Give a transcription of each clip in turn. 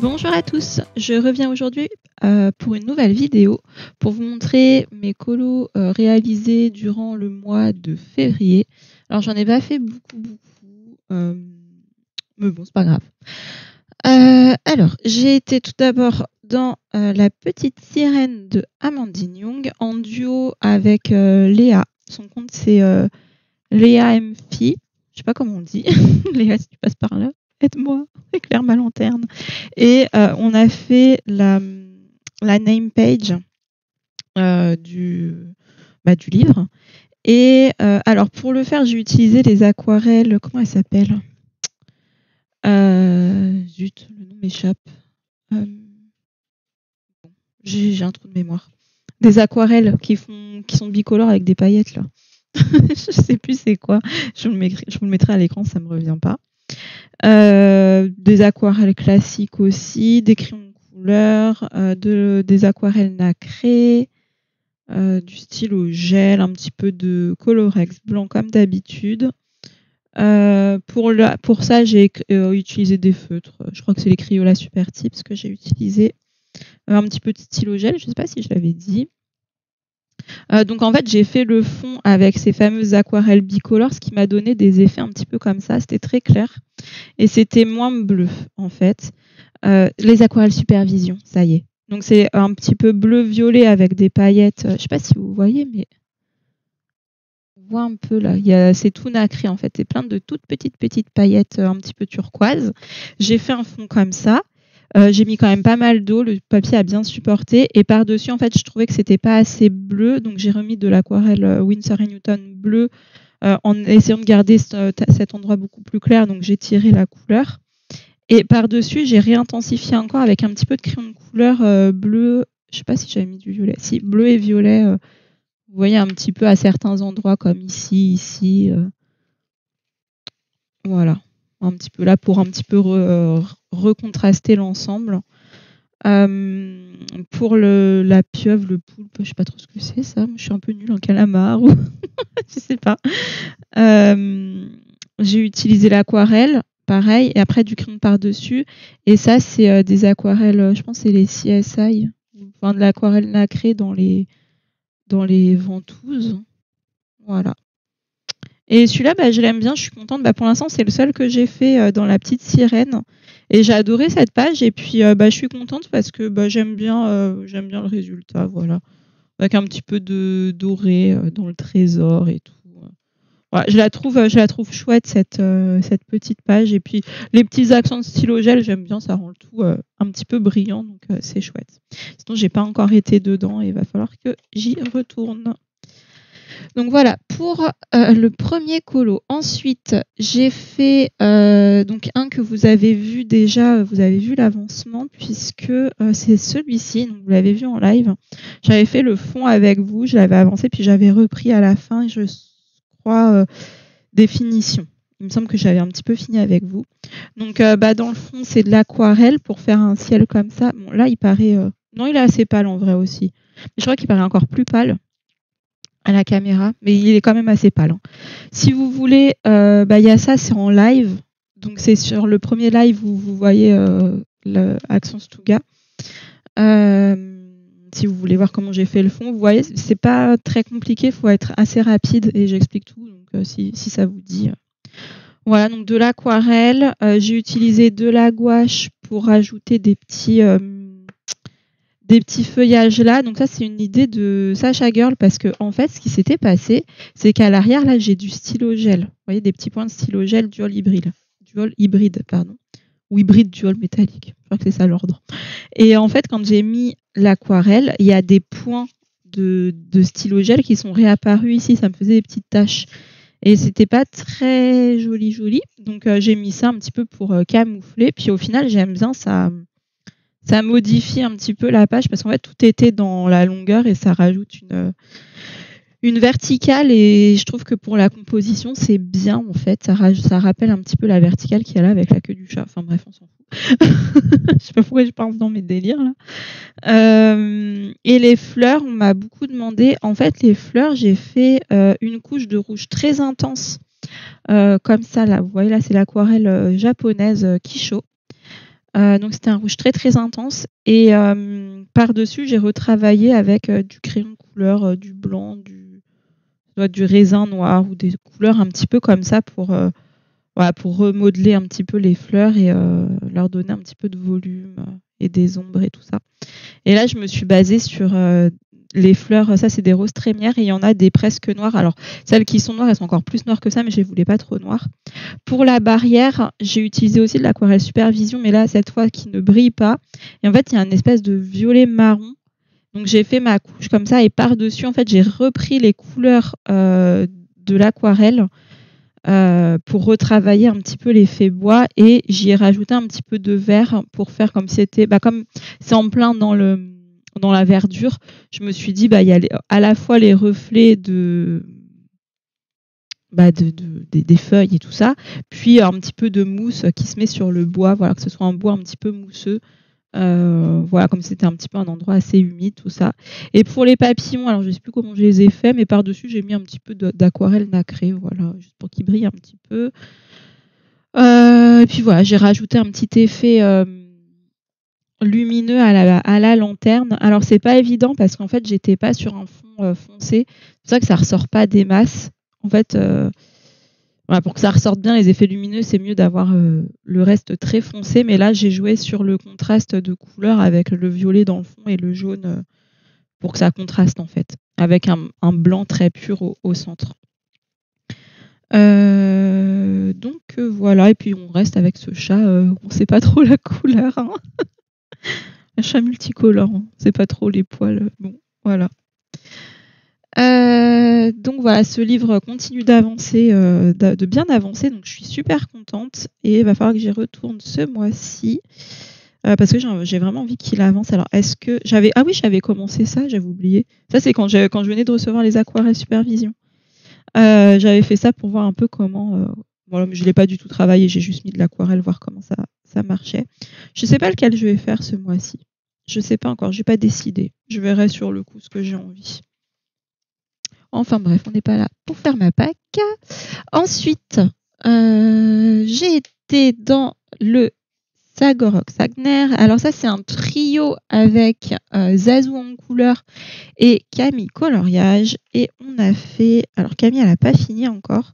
Bonjour à tous, je reviens aujourd'hui pour une nouvelle vidéo pour vous montrer mes colos réalisés durant le mois de février. Alors j'en ai pas fait beaucoup, mais bon c'est pas grave. Alors j'ai été tout d'abord dans La Petite Sirène de Amandine Young en duo avec Léa. Son compte c'est Léa Mfi, je sais pas comment on dit. Léa si tu passes par là, aide-moi, éclaire ma lanterne. Et on a fait la name page du livre. Et alors pour le faire, j'ai utilisé les aquarelles. Comment elles s'appellent Zut, le nom m'échappe. J'ai un trou de mémoire. Des aquarelles qui sont bicolores avec des paillettes là. Je sais plus c'est quoi. Je vous le mettrai à l'écran, ça me revient pas. Des aquarelles classiques aussi, des crayons de couleur, des aquarelles nacrées, du stylo gel, un petit peu de Colorex blanc comme d'habitude. Pour ça, j'ai utilisé des feutres. Je crois que c'est les Crayola Super Tips que j'ai utilisé. Un petit peu de stylo gel, je ne sais pas si je l'avais dit. Donc en fait, j'ai fait le fond avec ces fameuses aquarelles bicolores, ce qui m'a donné des effets un petit peu comme ça. C'était très clair et c'était moins bleu en fait. Les aquarelles Supervision, ça y est. Donc c'est un petit peu bleu-violet avec des paillettes. Je sais pas si vous voyez, mais on voit un peu là. C'est tout nacré en fait. C'est plein de toutes petites paillettes un petit peu turquoise. J'ai fait un fond comme ça. J'ai mis quand même pas mal d'eau, le papier a bien supporté et par-dessus en fait je trouvais que c'était pas assez bleu, donc j'ai remis de l'aquarelle Winsor & Newton bleu en essayant de garder cet endroit beaucoup plus clair, donc j'ai tiré la couleur et par-dessus j'ai réintensifié encore avec un petit peu de crayon de couleur bleu, je sais pas si j'avais mis du violet, si bleu et violet, vous voyez un petit peu à certains endroits comme ici, voilà, un petit peu là pour un petit peu recontraster l'ensemble. Pour la pieuvre, le poulpe, je sais pas trop ce que c'est ça. Je suis un peu nulle en calamar ou je sais pas. J'ai utilisé l'aquarelle, pareil, et après du crayon par-dessus. Et ça, c'est des aquarelles, je pense que c'est les CSI, enfin de l'aquarelle nacrée dans les ventouses. Voilà. Et celui-là, je l'aime bien, je suis contente. Pour l'instant, c'est le seul que j'ai fait dans La Petite Sirène. Et j'ai adoré cette page. Et puis, je suis contente parce que j'aime bien le résultat. Voilà. Avec un petit peu de doré dans le trésor et tout. Voilà, je la trouve chouette, cette petite page. Et puis, les petits accents de stylo gel, j'aime bien. Ça rend le tout un petit peu brillant. Donc, c'est chouette. Sinon, j'ai pas encore été dedans et il va falloir que j'y retourne. Donc voilà pour le premier colo. Ensuite, j'ai fait donc un que vous avez vu déjà, vous avez vu l'avancement puisque c'est celui-ci, donc vous l'avez vu en live. J'avais fait le fond avec vous, je l'avais avancé puis j'avais repris à la fin, je crois, des finitions. Il me semble que j'avais un petit peu fini avec vous. Donc dans le fond, c'est de l'aquarelle pour faire un ciel comme ça. Bon là, il paraît non, il est assez pâle en vrai aussi. Mais je crois qu'il paraît encore plus pâle à la caméra, mais il est quand même assez pâle. Si vous voulez, y a ça, c'est en live. Donc c'est sur le premier live où vous voyez l'accent Stuga. Si vous voulez voir comment j'ai fait le fond, vous voyez, c'est pas très compliqué, il faut être assez rapide et j'explique tout. Donc si ça vous dit. Voilà, donc de l'aquarelle. J'ai utilisé de la gouache pour rajouter des petits feuillages là. Donc ça, c'est une idée de Sacha Girl parce que en fait, ce qui s'était passé, c'est qu'à l'arrière là, j'ai du stylo gel. Vous voyez des petits points de stylo gel dual hybride, ou hybride dual métallique. Je crois que c'est ça l'ordre. Et en fait, quand j'ai mis l'aquarelle, il y a des points de stylo gel qui sont réapparus ici. Ça me faisait des petites taches. Et c'était pas très joli. Donc j'ai mis ça un petit peu pour camoufler. Puis au final, j'aime bien ça. Ça modifie un petit peu la page parce qu'en fait tout était dans la longueur et ça rajoute une verticale et je trouve que pour la composition c'est bien en fait, ça rappelle un petit peu la verticale qu'il y a là avec la queue du chat. Enfin bref, on s'en fout. Je sais pas pourquoi je parle dans mes délires là. Et les fleurs, on m'a beaucoup demandé. En fait les fleurs, j'ai fait une couche de rouge très intense comme ça là. Vous voyez là, c'est l'aquarelle japonaise Kisho. Donc c'était un rouge très très intense. Et par-dessus, j'ai retravaillé avec du crayon de couleur, du blanc, du raisin noir ou des couleurs un petit peu comme ça voilà, pour remodeler un petit peu les fleurs et leur donner un petit peu de volume et des ombres et tout ça. Et là, je me suis basée sur les fleurs. Ça, c'est des roses trémières et il y en a des presque noires. Alors, celles qui sont noires, elles sont encore plus noires que ça, mais je les voulais pas trop noires. Pour la barrière, j'ai utilisé aussi de l'aquarelle Supervision, mais là, cette fois, qui ne brille pas. Et en fait, il y a une espèce de violet marron. Donc, j'ai fait ma couche comme ça et par-dessus, en fait, j'ai repris les couleurs de l'aquarelle pour retravailler un petit peu l'effet bois et j'y ai rajouté un petit peu de vert pour faire comme si c'était comme c'est en plein dans la verdure. Je me suis dit il y a à la fois les reflets des feuilles et tout ça, puis un petit peu de mousse qui se met sur le bois, voilà, que ce soit un bois un petit peu mousseux. Voilà, comme c'était un petit peu un endroit assez humide, tout ça. Et pour les papillons, alors je sais plus comment je les ai faits, mais par-dessus j'ai mis un petit peu d'aquarelle nacrée, voilà, juste pour qu'ils brillent un petit peu. Et puis voilà, j'ai rajouté un petit effet lumineux à la lanterne. Alors c'est pas évident parce qu'en fait j'étais pas sur un fond foncé, c'est pour ça que ça ressort pas des masses. En fait, voilà, pour que ça ressorte bien les effets lumineux, c'est mieux d'avoir le reste très foncé. Mais là, j'ai joué sur le contraste de couleurs avec le violet dans le fond et le jaune pour que ça contraste en fait, avec un blanc très pur au centre. Donc voilà, et puis on reste avec ce chat, on ne sait pas trop la couleur. Hein. Un chat multicolore, on ne sait pas trop les poils. Bon, voilà. Donc voilà, ce livre continue d'avancer, de bien avancer, donc je suis super contente et il va falloir que j'y retourne ce mois-ci parce que j'ai vraiment envie qu'il avance. Alors est-ce que j'avais commencé ça, j'avais oublié. Ça c'est quand je venais de recevoir les aquarelles Supervision. J'avais fait ça pour voir un peu comment. Voilà, mais je l'ai pas du tout travaillé, j'ai juste mis de l'aquarelle voir comment ça marchait. Je sais pas lequel je vais faire ce mois-ci. Je sais pas encore, j'ai pas décidé. Je verrai sur le coup ce que j'ai envie. Enfin bref, on n'est pas là pour faire ma Pâques. Ensuite, j'ai été dans le Sagorok Sagner. Alors ça, c'est un trio avec Zazou en couleur et Camille coloriage. Et on a fait... Alors Camille, elle n'a pas fini encore.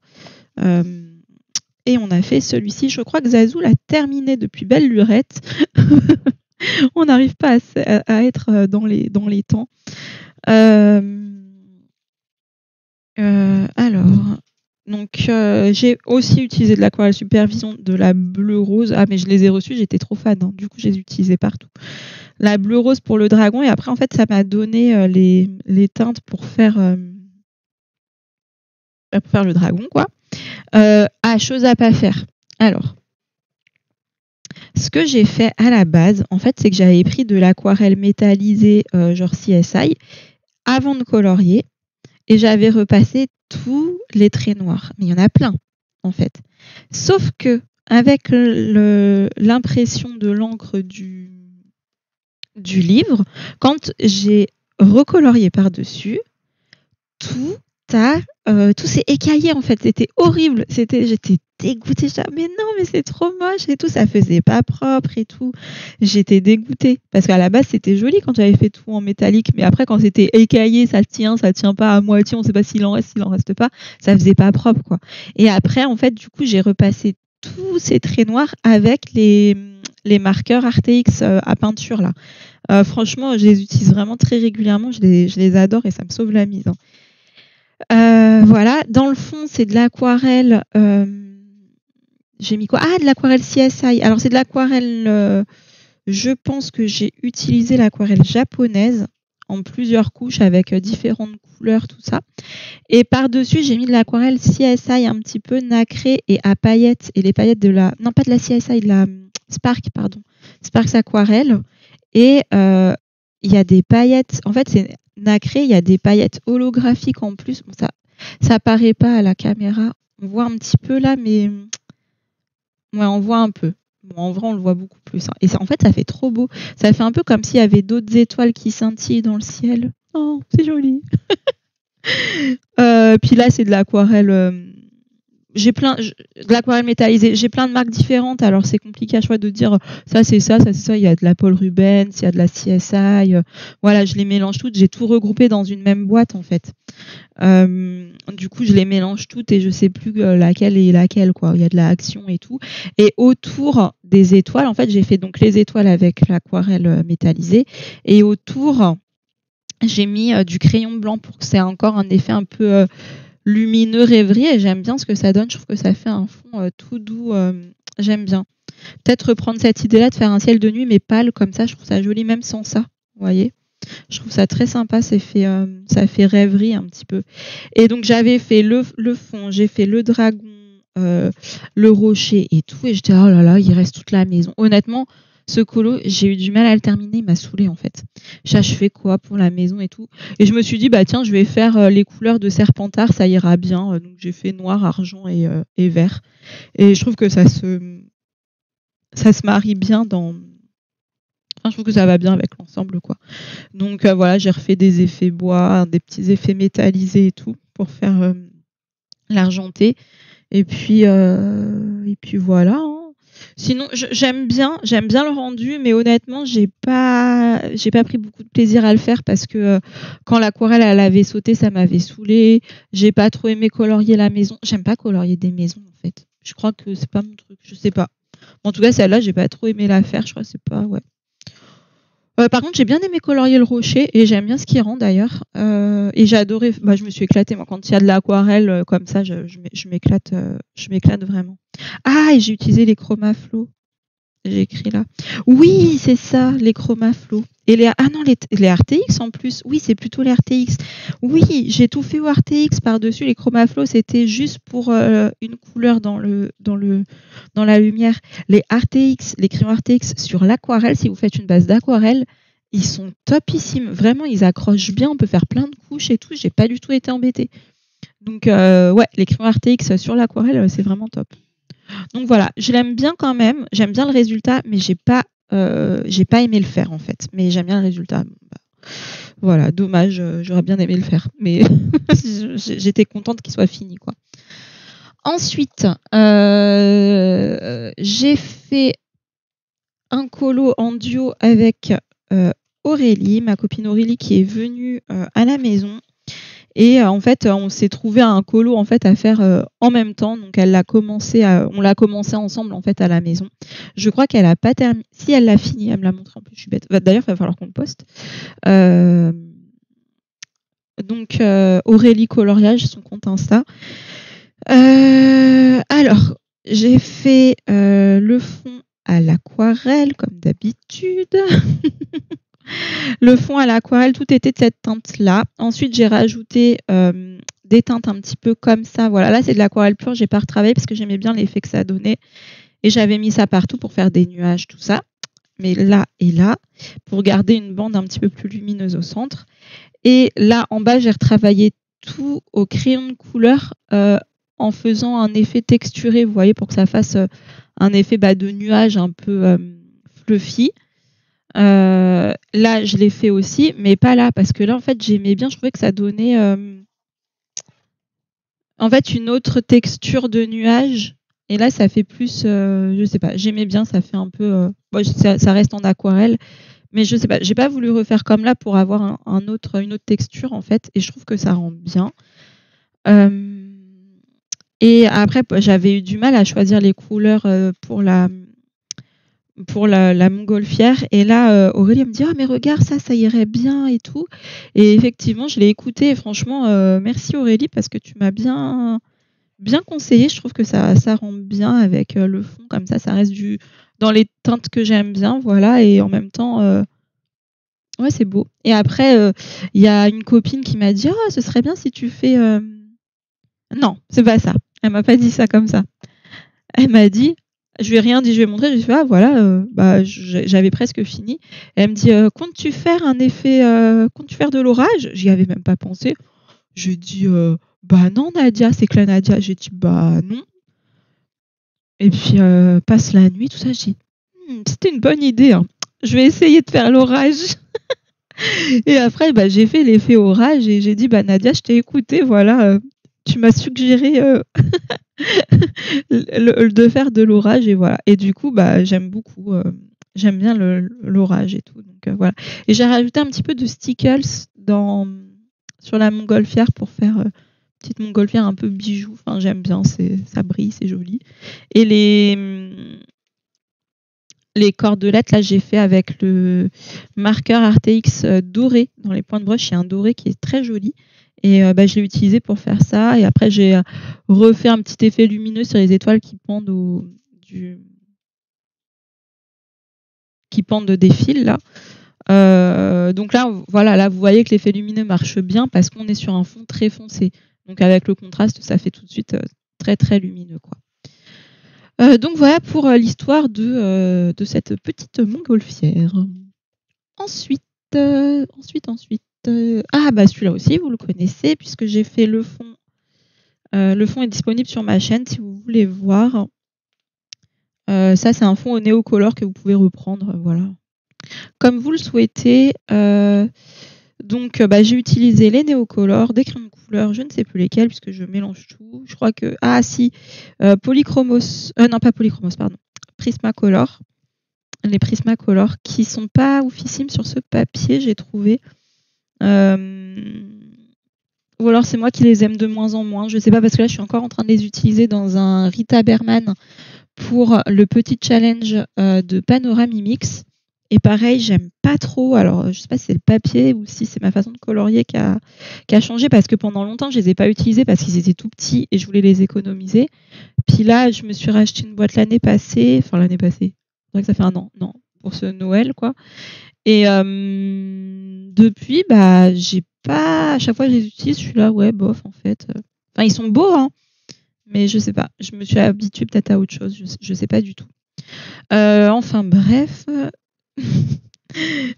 Et on a fait celui-ci. Je crois que Zazou l'a terminé depuis belle lurette. On n'arrive pas à être dans les temps. Alors, donc j'ai aussi utilisé de l'aquarelle Supervision, de la bleu rose. Ah mais je les ai reçus, j'étais trop fan. Hein. Du coup, je les utilisais partout. La bleu rose pour le dragon et après en fait ça m'a donné les teintes pour faire le dragon quoi. Chose à pas faire. Alors, ce que j'ai fait à la base, en fait, c'est que j'avais pris de l'aquarelle métallisée genre CSI avant de colorier. Et j'avais repassé tous les traits noirs. Mais il y en a plein, en fait. Sauf que, avec l'impression de l'encre du livre, quand j'ai recolorié par-dessus, tout s'est écaillé, en fait. C'était horrible. J'étais dégoûtée. Mais non, mais c'est trop moche et tout. Ça faisait pas propre et tout. J'étais dégoûtée. Parce qu'à la base, c'était joli quand j'avais fait tout en métallique. Mais après, quand c'était écaillé, ça tient pas à moitié. On sait pas s'il en reste pas. Ça faisait pas propre, quoi. Et après, en fait, du coup, j'ai repassé tous ces traits noirs avec les marqueurs RTX à peinture, là. Franchement, je les utilise vraiment très régulièrement. Je les adore et ça me sauve la mise. Hein. Voilà, dans le fond, c'est de l'aquarelle. J'ai mis quoi? Ah, de l'aquarelle CSI. Alors, c'est de l'aquarelle. Je pense que j'ai utilisé l'aquarelle japonaise en plusieurs couches avec différentes couleurs, tout ça. Et par-dessus, j'ai mis de l'aquarelle CSI un petit peu nacrée et à paillettes. Et les paillettes non, pas de la CSI, de la Spark, pardon. Sparks Aquarelle. Et il y a des paillettes. En fait, c'est nacré, il y a des paillettes holographiques en plus. Bon, ça apparaît pas à la caméra. On voit un petit peu là, mais ouais, on voit un peu. Bon, en vrai, on le voit beaucoup plus. Hein. Et en fait, ça fait trop beau. Ça fait un peu comme s'il y avait d'autres étoiles qui scintillent dans le ciel. Oh, c'est joli. Puis là, c'est de l'aquarelle. de l'aquarelle métallisée. J'ai plein de marques différentes, alors c'est compliqué à chaque fois de dire ça c'est ça, ça c'est ça. Il y a de la Paul Rubens, il y a de la CSI. Voilà, je les mélange toutes. J'ai tout regroupé dans une même boîte en fait. Du coup, je les mélange toutes et je sais plus laquelle est laquelle quoi. Il y a de la action et tout. Et autour des étoiles, en fait, j'ai fait donc les étoiles avec l'aquarelle métallisée et autour, j'ai mis du crayon blanc pour que c'est encore un effet un peu lumineux, rêverie, et j'aime bien ce que ça donne. Je trouve que ça fait un fond tout doux. J'aime bien. Peut-être reprendre cette idée-là de faire un ciel de nuit mais pâle comme ça. Je trouve ça joli même sans ça. Vous voyez, je trouve ça très sympa. Ça fait rêverie un petit peu. Et donc j'avais fait le fond, j'ai fait le dragon, le rocher et tout. Et j'étais oh là là, il reste toute la maison. Honnêtement, ce colo, j'ai eu du mal à le terminer, il m'a saoulé en fait. Je fais quoi pour la maison et tout. Et je me suis dit, bah tiens, je vais faire les couleurs de Serpentard, ça ira bien. Donc j'ai fait noir, argent et vert. Et je trouve que ça se marie bien dans... Enfin, je trouve que ça va bien avec l'ensemble, quoi. Donc voilà, j'ai refait des effets bois, des petits effets métallisés et tout, pour faire l'argenté. Et puis voilà, hein. Sinon, j'aime bien le rendu, mais honnêtement, j'ai pas pris beaucoup de plaisir à le faire parce que quand l'aquarelle elle avait sauté, ça m'avait saoulé. J'ai pas trop aimé colorier la maison. J'aime pas colorier des maisons en fait. Je crois que c'est pas mon truc. Je sais pas. En tout cas, celle-là, j'ai pas trop aimé la faire. Je crois que c'est pas ouais. Par contre, j'ai bien aimé colorier le rocher et j'aime bien ce qu'il rend d'ailleurs. Et j'ai adoré. Bah, je me suis éclatée moi quand il y a de l'aquarelle comme ça, je m'éclate vraiment. Ah, et j'ai utilisé les chromaflow. J'ai écrit là. Oui, c'est ça, les chromaflow. Et les RTX en plus. Oui, c'est plutôt les RTX. Oui, j'ai tout fait au RTX par-dessus. Les chromaflow, c'était juste pour une couleur dans la lumière. Les crayons RTX sur l'aquarelle, si vous faites une base d'aquarelle, ils sont topissimes. Vraiment, ils accrochent bien. On peut faire plein de couches et tout. J'ai pas du tout été embêtée. Donc, ouais, les crayons RTX sur l'aquarelle, c'est vraiment top. Donc voilà, je l'aime bien quand même, j'aime bien le résultat, mais j'ai pas aimé le faire en fait. Mais j'aime bien le résultat. Voilà, dommage, j'aurais bien aimé le faire, mais j'étais contente qu'il soit fini quoi. Ensuite, j'ai fait un colo en duo avec Aurélie, ma copine Aurélie qui est venue à la maison. Et en fait, on s'est trouvé un colo en fait à faire en même temps. Donc on l'a commencé ensemble en fait à la maison. Je crois qu'elle a pas terminé. Si elle l'a fini, elle me l'a montré en plus. Je suis bête. D'ailleurs, il va falloir qu'on le poste. Donc Aurélie Coloriage, son compte Insta. Alors, j'ai fait le fond à l'aquarelle comme d'habitude. Le fond à l'aquarelle, tout était de cette teinte-là. Ensuite, j'ai rajouté des teintes un petit peu comme ça. Voilà, là, c'est de l'aquarelle pure. J'ai pas retravaillé parce que j'aimais bien l'effet que ça donnait. Et j'avais mis ça partout pour faire des nuages, tout ça. Mais là et là, pour garder une bande un petit peu plus lumineuse au centre. Et là, en bas, j'ai retravaillé tout au crayon de couleur en faisant un effet texturé, vous voyez, pour que ça fasse un effet de nuage un peu fluffy. Là, je l'ai fait aussi, mais pas là, parce que là, en fait, j'aimais bien, je trouvais que ça donnait en fait une autre texture de nuage. Et là, ça fait plus, je sais pas, j'aimais bien, ça fait un peu, bon, ça reste en aquarelle, mais je sais pas, j'ai pas voulu refaire comme là pour avoir une autre texture, en fait, et je trouve que ça rend bien. Et après, j'avais eu du mal à choisir les couleurs pour la montgolfière. Et là, Aurélie me dit « Ah, mais regarde, ça irait bien et tout. » Et effectivement, je l'ai écouté. Et franchement, merci Aurélie parce que tu m'as bien conseillé. Je trouve que ça rend bien avec le fond. Comme ça reste dans les teintes que j'aime bien. Voilà. Et en même temps, ouais, c'est beau. Et après, il y a une copine qui m'a dit « Ah, ce serait bien si tu fais... Non, c'est pas ça. Elle m'a pas dit ça comme ça. Elle m'a dit... Je lui ai rien dit, je lui ai montré, je lui ai fait ah voilà, j'avais presque fini. Et elle me dit comptes-tu faire un effet, comptes-tu faire de l'orage? J'y avais même pas pensé. J'ai dit bah non Nadia, c'est que la Nadia. J'ai dit bah non. Et puis passe la nuit, tout ça. J'ai dit c'était une bonne idée. Hein. Je vais essayer de faire l'orage. Et après j'ai fait l'effet orage et j'ai dit bah Nadia, je t'ai écouté, voilà. tu m'as suggéré de faire de l'orage et voilà. Et du coup, bah, j'aime beaucoup. J'aime bien l'orage et tout. Donc voilà. Et j'ai rajouté un petit peu de stickles sur la montgolfière pour faire petite montgolfière un peu bijou. Enfin, j'aime bien. Ça brille, c'est joli. Et les cordelettes, là, j'ai fait avec le marqueur RTX doré. Dans les points de brush, il y a un doré qui est très joli. Et bah, je l'ai utilisé pour faire ça. Et après, j'ai refait un petit effet lumineux sur les étoiles qui pendent des fils, là. Donc là, voilà, là, vous voyez que l'effet lumineux marche bien parce qu'on est sur un fond très foncé. Donc avec le contraste, ça fait tout de suite très, très lumineux, quoi. Donc voilà pour l'histoire de cette petite montgolfière. Ensuite, ah bah celui-là aussi, vous le connaissez puisque j'ai fait le fond. Le fond est disponible sur ma chaîne si vous voulez voir. Ça, c'est un fond au néocolor que vous pouvez reprendre, voilà. Comme vous le souhaitez. Donc, bah, j'ai utilisé les néocolors, des crayons de couleur, je ne sais plus lesquels puisque je mélange tout. Je crois que Polychromos, non pas Polychromos, pardon, Prismacolor. Les Prismacolor qui sont pas oufissimes sur ce papier, j'ai trouvé. Ou alors c'est moi qui les aime de moins en moins. Je sais pas parce que là je suis encore en train de les utiliser dans un Rita Berman pour le petit challenge de Panoramimix. Et pareil, j'aime pas trop. Alors, je sais pas si c'est le papier ou si c'est ma façon de colorier qui a changé parce que pendant longtemps, je les ai pas utilisés parce qu'ils étaient tout petits et je voulais les économiser. Puis là, je me suis racheté une boîte l'année passée. Enfin, l'année passée. C'est vrai que ça fait un an. Non, pour ce Noël, quoi. Et depuis, bah, j'ai pas. À chaque fois que je les utilise, je suis là, ouais, bof, en fait. Enfin, ils sont beaux, hein. Mais je sais pas. Je me suis habituée peut-être à autre chose. Je sais pas du tout. Enfin, bref.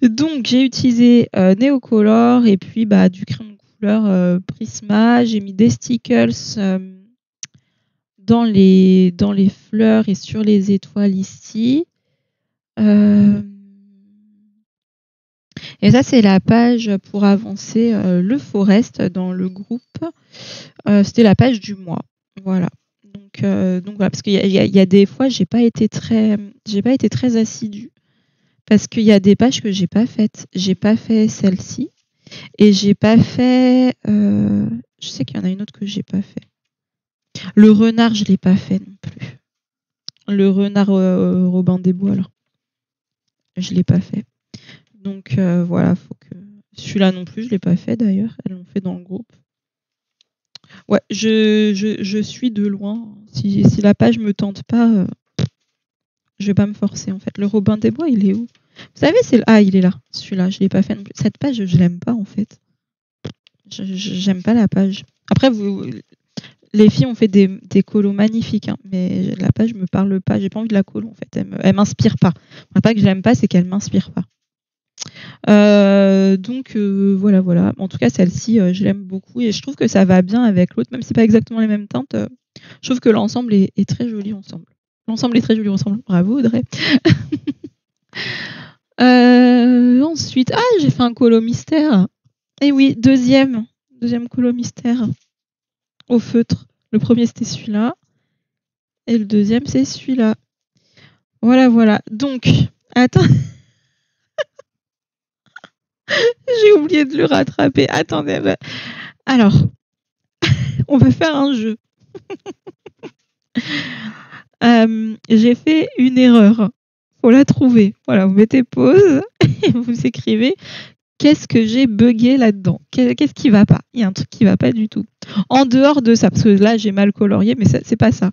Donc j'ai utilisé Neocolor et puis bah, du crayon de couleur Prisma. J'ai mis des stickers dans les fleurs et sur les étoiles ici. Et ça c'est la page pour avancer le Forest dans le groupe. C'était la page du mois. Voilà. Donc voilà, parce qu'il y a des fois j'ai pas été très assidue. Parce qu'il y a des pages que j'ai pas faites. J'ai pas fait celle-ci. Et j'ai pas fait. Je sais qu'il y en a une autre que j'ai pas fait. Le renard, je l'ai pas fait non plus. Le renard Robin des Bois, alors. Je l'ai pas fait. Donc voilà, faut que. Celui-là non plus, je l'ai pas fait d'ailleurs. Elles l'ont fait dans le groupe. Ouais, je suis de loin. Si la page me tente pas, je vais pas me forcer en fait. Le Robin des Bois, il est où? Vous savez, il est là. Celui-là, je l'ai pas fait non plus. Cette page, je l'aime pas en fait. J'aime pas la page. Après, les filles ont fait des colos magnifiques, hein, mais la page me parle pas. J'ai pas envie de la colo en fait. Elle m'inspire pas. Pas que je l'aime pas, c'est qu'elle m'inspire pas. Donc voilà. En tout cas, celle-ci, je l'aime beaucoup et je trouve que ça va bien avec l'autre, même si c'est pas exactement les mêmes teintes. Je trouve que l'ensemble est très joli ensemble. L'ensemble est très joli ensemble. Bravo, Audrey. Ensuite, j'ai fait un colo mystère. Et oui, deuxième colo mystère au feutre. Le premier, c'était celui-là. Et le deuxième, c'est celui-là. Voilà. Donc, attends. J'ai oublié de le rattraper. Attendez. Alors, on va faire un jeu. J'ai fait une erreur. Faut la trouver. Voilà, vous mettez pause et vous écrivez qu'est-ce que j'ai bugué là-dedans. Qu'est-ce qui va pas? Il y a un truc qui va pas du tout. En dehors de ça, parce que là, j'ai mal colorié, mais c'est pas ça.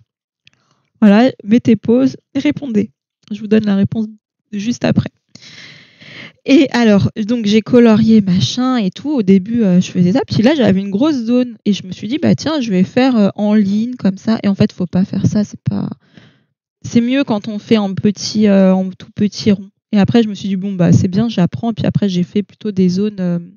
Voilà, mettez pause et répondez. Je vous donne la réponse juste après. Et alors, donc j'ai colorié machin et tout. Au début, je faisais ça. Puis là, j'avais une grosse zone et je me suis dit, bah tiens, je vais faire en ligne comme ça. Et en fait, faut pas faire ça. C'est mieux quand on fait en tout petit rond. Et après, je me suis dit, bon, bah c'est bien, j'apprends. Et puis après, j'ai fait plutôt des zones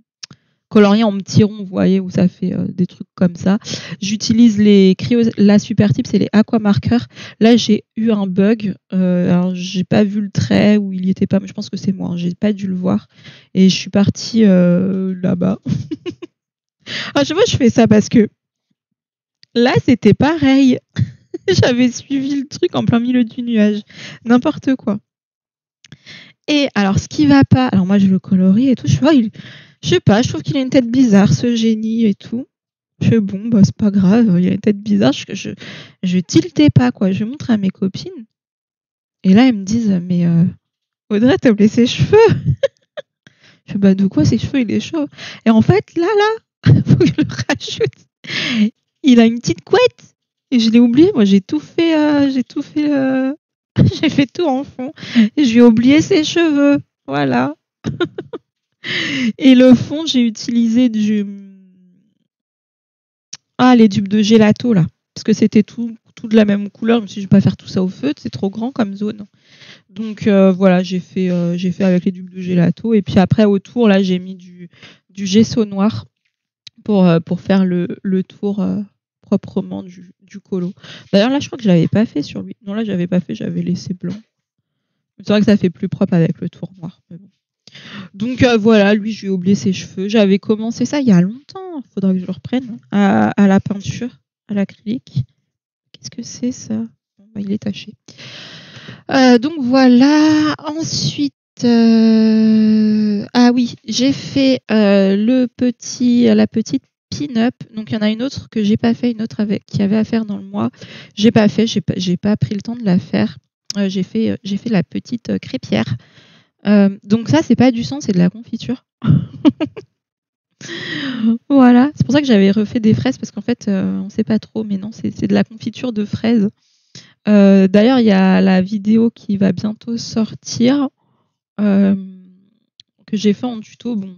coloriées en petits ronds, vous voyez, où ça fait des trucs comme ça. J'utilise les la super type, c'est les aquamarqueurs. Là, j'ai eu un bug. Alors, j'ai pas vu le trait où il y était pas, mais je pense que c'est moi. Hein, j'ai pas dû le voir. Et je suis partie là-bas. À chaque fois, je fais ça parce que Là, c'était pareil. J'avais suivi le truc en plein milieu du nuage. N'importe quoi. Et alors, ce qui va pas, alors moi, je le colorie et tout. Je sais pas, je trouve qu'il a une tête bizarre, ce génie et tout. Je fais bon, bah, c'est pas grave, il a une tête bizarre. Je tiltais pas, quoi. Je montre à mes copines. Et là, elles me disent, mais Audrey, t'as oublié ses cheveux. Je fais, bah, de quoi ses cheveux, il est chaud. Et en fait, là, faut que je le rajoute. Il a une petite couette. Et je l'ai oublié. Moi, j'ai tout fait, j'ai fait tout en fond. Et j'ai oublié ses cheveux. Voilà. Et le fond, j'ai utilisé les dupes de gelato, là. Parce que c'était tout de la même couleur. Je me suis dit, je vais pas faire tout ça au feutre. C'est trop grand comme zone. Donc, voilà, j'ai fait avec les dupes de gelato. Et puis après, autour, là, j'ai mis du gesso noir pour faire le tour proprement du colo. D'ailleurs, là, je crois que je l'avais pas fait sur lui. Non, là, j'avais pas fait, j'avais laissé blanc. C'est vrai que ça fait plus propre avec le tour noir. Mais bon. Donc voilà, lui, je lui ai oublié ses cheveux. J'avais commencé ça il y a longtemps. Faudra que je le reprenne à la peinture, à l'acrylique. Qu'est-ce que c'est ça? Bon, bah, il est taché. Donc voilà. Ensuite, ah oui, j'ai fait la petite pin-up. Donc il y en a une autre que j'ai pas fait, une autre qui avait à faire dans le mois. J'ai pas fait, j'ai pas pris le temps de la faire. J'ai fait la petite crêpière. Donc ça, c'est pas du sang, c'est de la confiture. Voilà, c'est pour ça que j'avais refait des fraises parce qu'en fait, on sait pas trop, mais non, c'est de la confiture de fraises. D'ailleurs, il y a la vidéo qui va bientôt sortir que j'ai fait en tuto. Bon,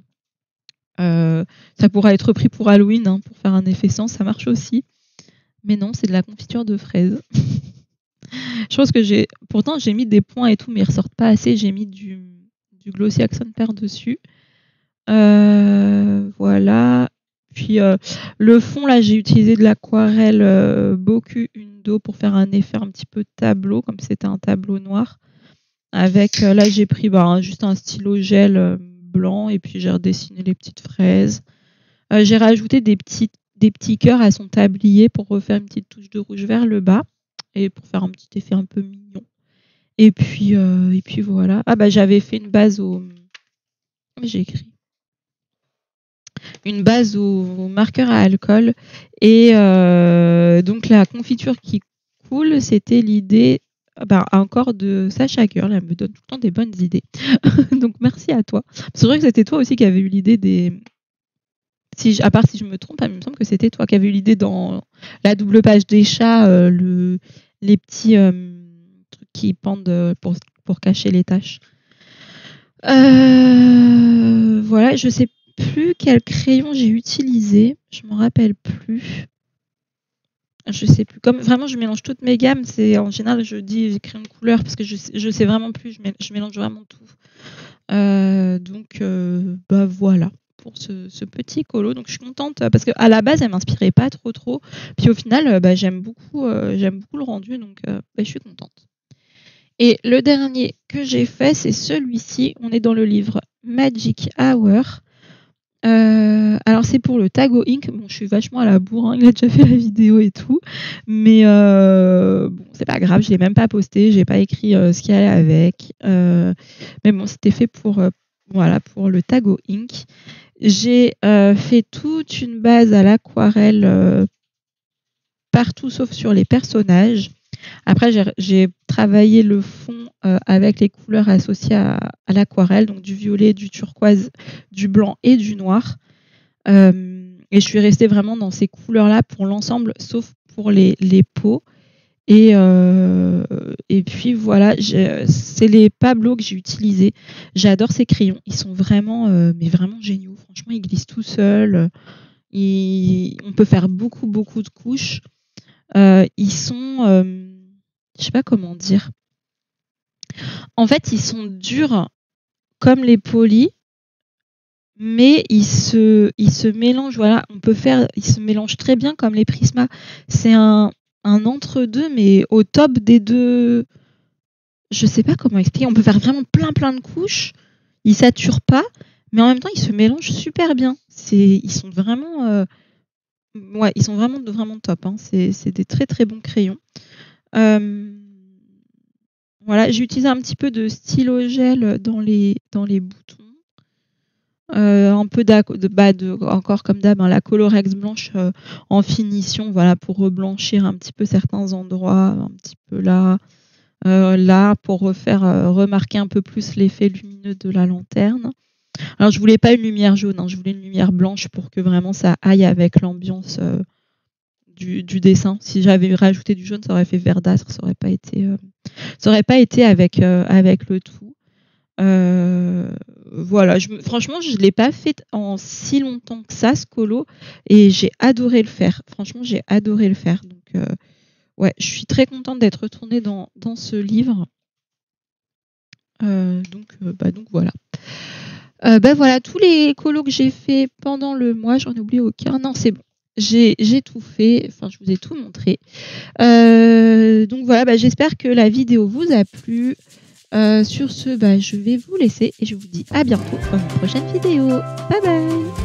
ça pourra être pris pour Halloween, hein, pour faire un effet sang, ça marche aussi. Mais non, c'est de la confiture de fraises. Je pense que pourtant j'ai mis des points et tout, mais ils ressortent pas assez. J'ai mis du glossy accent pair dessus. Voilà. Puis le fond, là, j'ai utilisé de l'aquarelle Boku Undo pour faire un effet un petit peu tableau, comme c'était un tableau noir. Avec, là, j'ai pris juste un stylo gel blanc et puis j'ai redessiné les petites fraises. J'ai rajouté des petits cœurs à son tablier pour refaire une petite touche de rouge vers le bas et pour faire un petit effet un peu mignon. Et puis voilà. Ah bah j'avais fait une base j'ai écrit une base au marqueur à alcool et donc la confiture qui coule, c'était l'idée encore de Sacha Girl. Elle me donne tout le temps des bonnes idées. Donc merci à toi. C'est vrai que c'était toi aussi qui avais eu l'idée des à part si je me trompe, il me semble que c'était toi qui avais eu l'idée dans la double page des chats, les petits trucs qui pendent pour cacher les taches. Voilà, je sais plus quel crayon j'ai utilisé, je m'en rappelle plus. Je sais plus. Comme vraiment, je mélange toutes mes gammes. C'est en général, je dis j'écris une couleur parce que je sais vraiment plus. Je mélange vraiment tout. Donc, voilà pour ce petit colo. Donc, je suis contente parce que à la base, elle m'inspirait pas trop. Puis au final, j'aime beaucoup le rendu. Donc, je suis contente. Et le dernier que j'ai fait, c'est celui-ci. On est dans le livre Magic Hour. Alors c'est pour le Tago Ink. Bon, je suis vachement à la bourre, hein. Il a déjà fait la vidéo et tout, mais bon, c'est pas grave, je l'ai même pas posté, j'ai pas écrit ce qu'il y allait avec. Mais bon, c'était fait pour le Tago Ink. J'ai fait toute une base à l'aquarelle partout sauf sur les personnages. Après, j'ai travaillé le fond avec les couleurs associées à l'aquarelle, donc du violet, du turquoise, du blanc et du noir. Et je suis restée vraiment dans ces couleurs-là pour l'ensemble, sauf pour les peaux. Et puis voilà, c'est les Pablo que j'ai utilisés. J'adore ces crayons. Ils sont vraiment, mais vraiment géniaux. Franchement, ils glissent tout seuls. On peut faire beaucoup de couches. Ils sont, je sais pas comment dire. En fait, ils sont durs comme les polis, mais ils se mélangent. Voilà, ils se mélangent très bien comme les Prisma. C'est un entre-deux, mais au top des deux. Je sais pas comment expliquer. On peut faire vraiment plein de couches. Ils saturent pas, mais en même temps, ils se mélangent super bien. Ils sont vraiment Ouais, ils sont vraiment top, hein. C'est des très, très bons crayons. Hem, voilà, j'ai utilisé un petit peu de stylo gel dans les boutons. Un peu encore comme d'hab, hein, la Colorex blanche, en finition, voilà, pour reblanchir un petit peu certains endroits, un petit peu là, pour refaire, remarquer un peu plus l'effet lumineux de la lanterne. Alors je voulais pas une lumière jaune, hein, je voulais une lumière blanche pour que vraiment ça aille avec l'ambiance, du dessin. Si j'avais rajouté du jaune, ça aurait fait verdâtre, ça aurait pas été avec le tout. Heu, voilà, franchement, je l'ai pas fait en si longtemps que ça, ce colo, et j'ai adoré le faire. Franchement, j'ai adoré le faire. Donc, ouais, je suis très contente d'être retournée dans ce livre. Donc voilà. Bah voilà, tous les colos que j'ai fait pendant le mois, j'en ai oublié aucun. Non, c'est bon. J'ai tout fait. Enfin, je vous ai tout montré. Donc voilà, bah, j'espère que la vidéo vous a plu. Sur ce, bah, je vais vous laisser et je vous dis à bientôt pour une prochaine vidéo. Bye bye!